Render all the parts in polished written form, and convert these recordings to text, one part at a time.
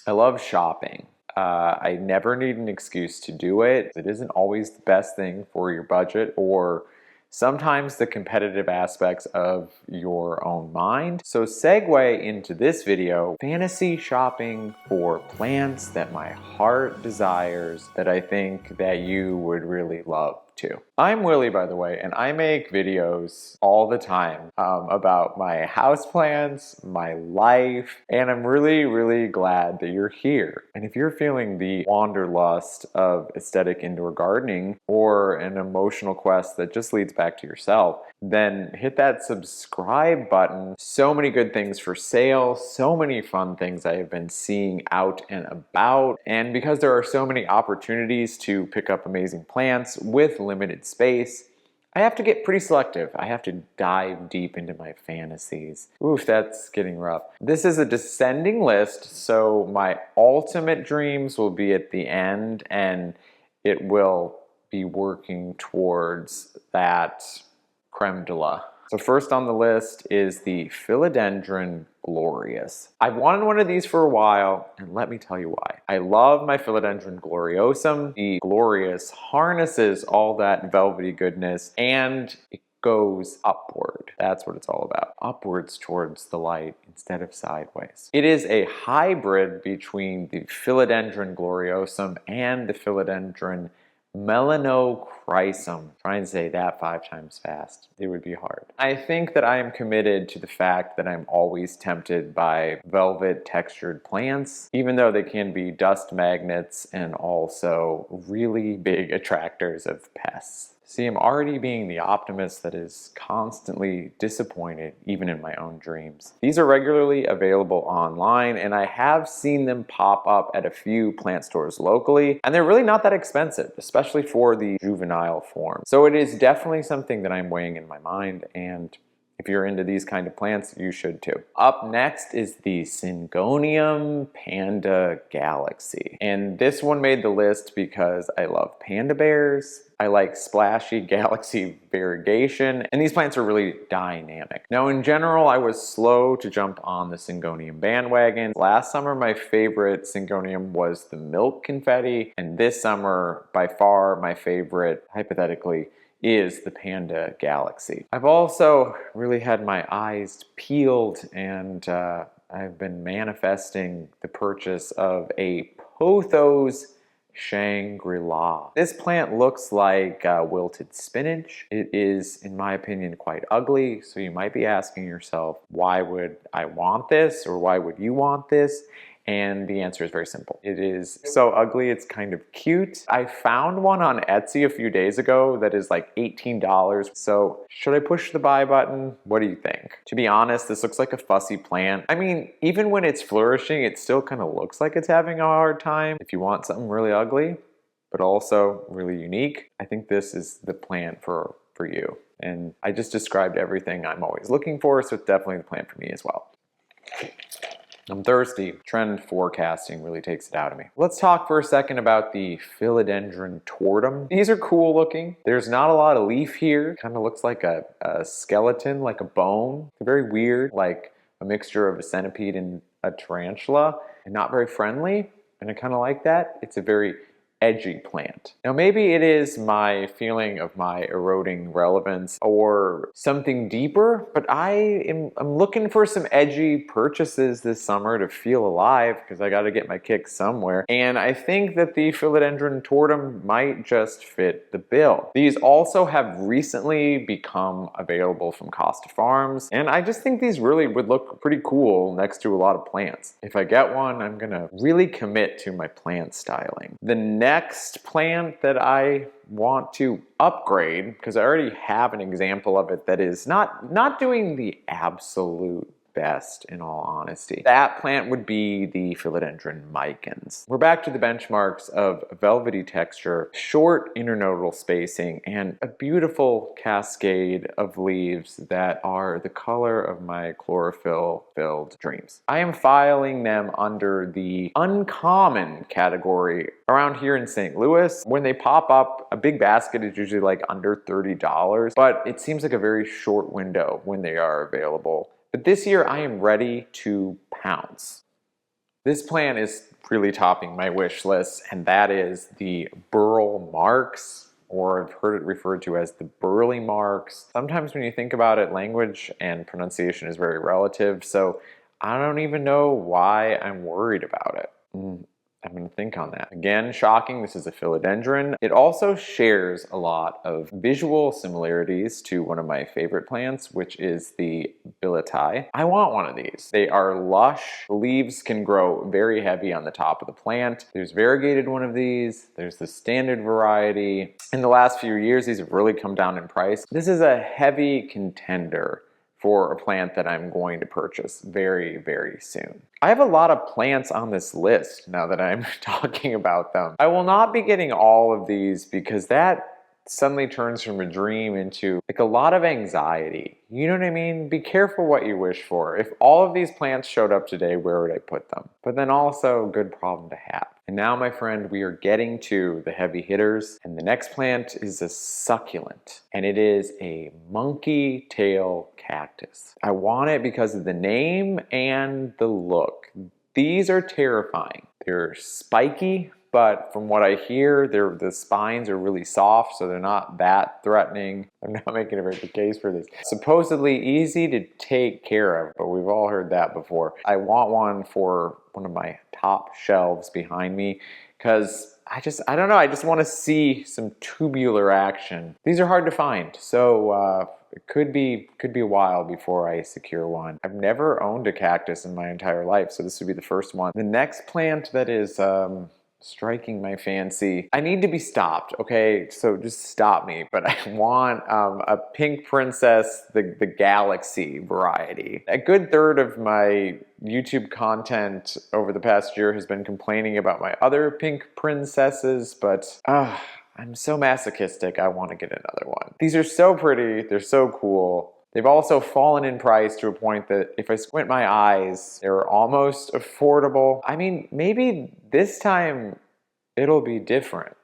I love shopping. I never need an excuse to do it. It isn't always the best thing for your budget or sometimes the competitive aspects of your own mind. So segue into this video, fantasy shopping for plants that my heart desires that I think that you would really love too. I'm Willie, by the way, and I make videos all the time about my houseplants, my life, and I'm really glad that you're here. And if you're feeling the wanderlust of aesthetic indoor gardening or an emotional quest that just leads back to yourself, then hit that subscribe button. So many good things for sale, so many fun things I have been seeing out and about. And because there are so many opportunities to pick up amazing plants with limited space, I have to get pretty selective. I have to dive deep into my fantasies. Oof, that's getting rough. This is a descending list, so my ultimate dreams will be at the end, and it will be working towards that creme de la. So first on the list is the Philodendron Glorious. I've wanted one of these for a while, and let me tell you why. I love my Philodendron Gloriosum. The Glorious harnesses all that velvety goodness, and it goes upward. That's what it's all about. Upwards towards the light instead of sideways. It is a hybrid between the Philodendron Gloriosum and the Philodendron Melanochrysum. Try and say that 5 times fast. It would be hard. I think that I am committed to the fact that I'm always tempted by velvet textured plants, even though they can be dust magnets and also really big attractors of pests. See, I'm already being the optimist that is constantly disappointed, even in my own dreams. These are regularly available online, and I have seen them pop up at a few plant stores locally, and they're really not that expensive, especially for the juvenile form. So it is definitely something that I'm weighing in my mind, and if you're into these kind of plants, you should too. Up next is the Syngonium Panda Galaxy. And this one made the list because I love panda bears, I like splashy galaxy variegation, and these plants are really dynamic. Now in general, I was slow to jump on the Syngonium bandwagon. Last summer, my favorite Syngonium was the milk confetti, and this summer, by far my favorite, hypothetically, is the Panda Galaxy. I've also really had my eyes peeled, and I've been manifesting the purchase of a Pothos Shangri-La. This plant looks like wilted spinach. It is, in my opinion, quite ugly, so you might be asking yourself, why would I want this, or why would you want this? And the answer is very simple. It is so ugly, it's kind of cute. I found one on Etsy a few days ago that is like $18. So should I push the buy button? What do you think? To be honest, this looks like a fussy plant. I mean, even when it's flourishing, it still kind of looks like it's having a hard time. If you want something really ugly, but also really unique, I think this is the plant for you. And I just described everything I'm always looking for, so it's definitely the plant for me as well. I'm thirsty. Trend forecasting really takes it out of me. Let's talk for a second about the Philodendron tortum. These are cool looking. There's not a lot of leaf here. Kind of looks like a skeleton, like a bone. Very weird, like a mixture of a centipede and a tarantula, and not very friendly. And I kind of like that. It's a very edgy plant. Now maybe it is my feeling of my eroding relevance or something deeper, but I'm looking for some edgy purchases this summer to feel alive because I got to get my kicks somewhere. And I think that the Philodendron tortum might just fit the bill. These also have recently become available from Costa Farms, and I just think these really would look pretty cool next to a lot of plants. If I get one, I'm gonna really commit to my plant styling. The next plant that I want to upgrade, because I already have an example of it that is not doing the absolute best, in all honesty. That plant would be the Philodendron micans. We're back to the benchmarks of velvety texture, short internodal spacing, and a beautiful cascade of leaves that are the color of my chlorophyll-filled dreams. I am filing them under the uncommon category around here in St. Louis. When they pop up, a big basket is usually like under $30, but it seems like a very short window when they are available. But this year I am ready to pounce. This plant is really topping my wish list, and that is the burl marks, or I've heard it referred to as the burly marks. Sometimes when you think about it, language and pronunciation is very relative, so I don't even know why I'm worried about it. I'm going to think on that. Again, shocking, this is a philodendron. It also shares a lot of visual similarities to one of my favorite plants, which is the billieti. I want one of these. They are lush. The leaves can grow very heavy on the top of the plant. There's variegated one of these. There's the standard variety. In the last few years, these have really come down in price. This is a heavy contender for a plant that I'm going to purchase very, very soon. I have a lot of plants on this list now that I'm talking about them. I will not be getting all of these because that suddenly turns from a dream into like a lot of anxiety. You know what I mean? Be careful what you wish for. If all of these plants showed up today, where would I put them? But then also, good problem to have. And now, my friend, we are getting to the heavy hitters. And the next plant is a succulent. And it is a monkey tail cactus. I want it because of the name and the look. These are terrifying. They're spiky, but from what I hear, the spines are really soft, so they're not that threatening. I'm not making a very good case for this. Supposedly easy to take care of, but we've all heard that before. I want one for one of my top shelves behind me because I don't know, I just want to see some tubular action. These are hard to find, so it could be a while before I secure one. I've never owned a cactus in my entire life, so this would be the first one. The next plant that is striking my fancy. I need to be stopped, okay? So just stop me. But I want a pink princess, the galaxy variety. A good third of my YouTube content over the past year has been complaining about my other pink princesses, but I'm so masochistic, I want to get another one. These are so pretty, they're so cool. They've also fallen in price to a point that if I squint my eyes, they're almost affordable. I mean, maybe this time it'll be different.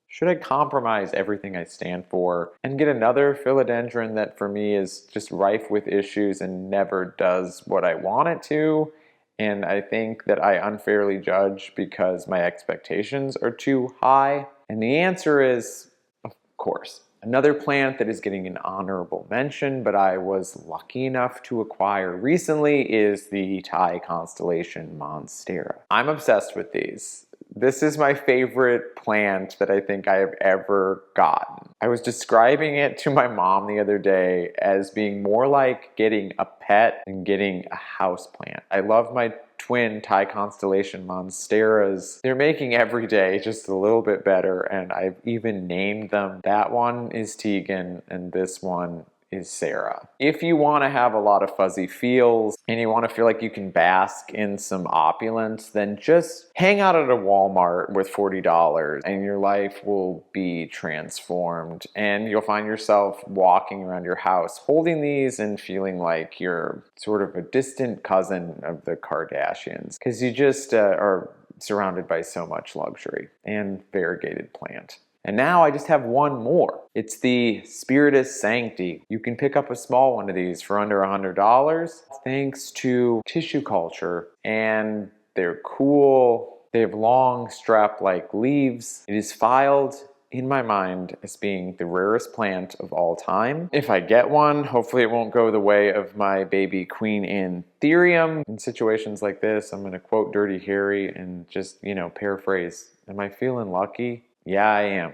Should I compromise everything I stand for and get another philodendron that for me is just rife with issues and never does what I want it to? And I think that I unfairly judge because my expectations are too high? And the answer is, of course. Another plant that is getting an honorable mention, but I was lucky enough to acquire recently, is the Thai constellation Monstera. I'm obsessed with these. This is my favorite plant that I think I have ever gotten. I was describing it to my mom the other day as being more like getting a pet than getting a houseplant. I love my twin Thai constellation monsteras. They're making every day just a little bit better, and I've even named them. That one is Tegan, and this one is Sarah. If you want to have a lot of fuzzy feels and you want to feel like you can bask in some opulence, then just hang out at a Walmart with $40 and your life will be transformed, and you'll find yourself walking around your house holding these and feeling like you're sort of a distant cousin of the Kardashians, because you just are surrounded by so much luxury and variegated plant. And now I just have one more. It's the Spiritus Sancti. You can pick up a small one of these for under $100 thanks to tissue culture, and they're cool. They have long strap-like leaves. It is filed in my mind as being the rarest plant of all time. If I get one, hopefully it won't go the way of my baby Queen Anthurium. In situations like this, I'm gonna quote Dirty Harry and just, paraphrase, am I feeling lucky? Yeah, I am.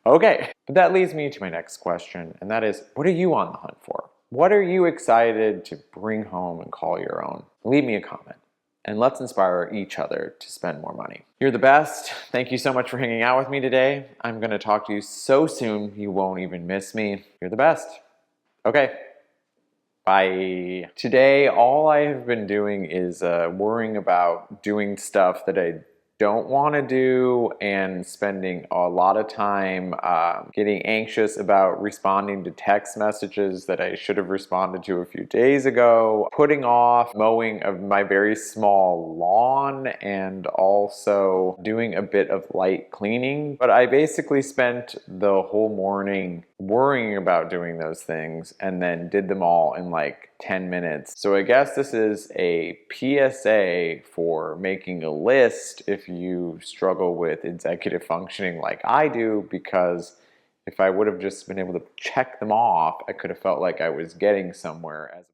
Okay, but that leads me to my next question, and that is, what are you on the hunt for? What are you excited to bring home and call your own? Leave me a comment, and let's inspire each other to spend more money. You're the best. Thank you so much for hanging out with me today. I'm gonna talk to you so soon you won't even miss me. You're the best. Okay. Bye. Today, all I have been doing is worrying about doing stuff that I don't want to do and spending a lot of time getting anxious about responding to text messages that I should have responded to a few days ago, putting off mowing of my very small lawn, and also doing a bit of light cleaning. But I basically spent the whole morning worrying about doing those things and then did them all in like 10 minutes. So I guess this is a PSA for making a list if you struggle with executive functioning like I do, because if I would have just been able to check them off, I could have felt like I was getting somewhere.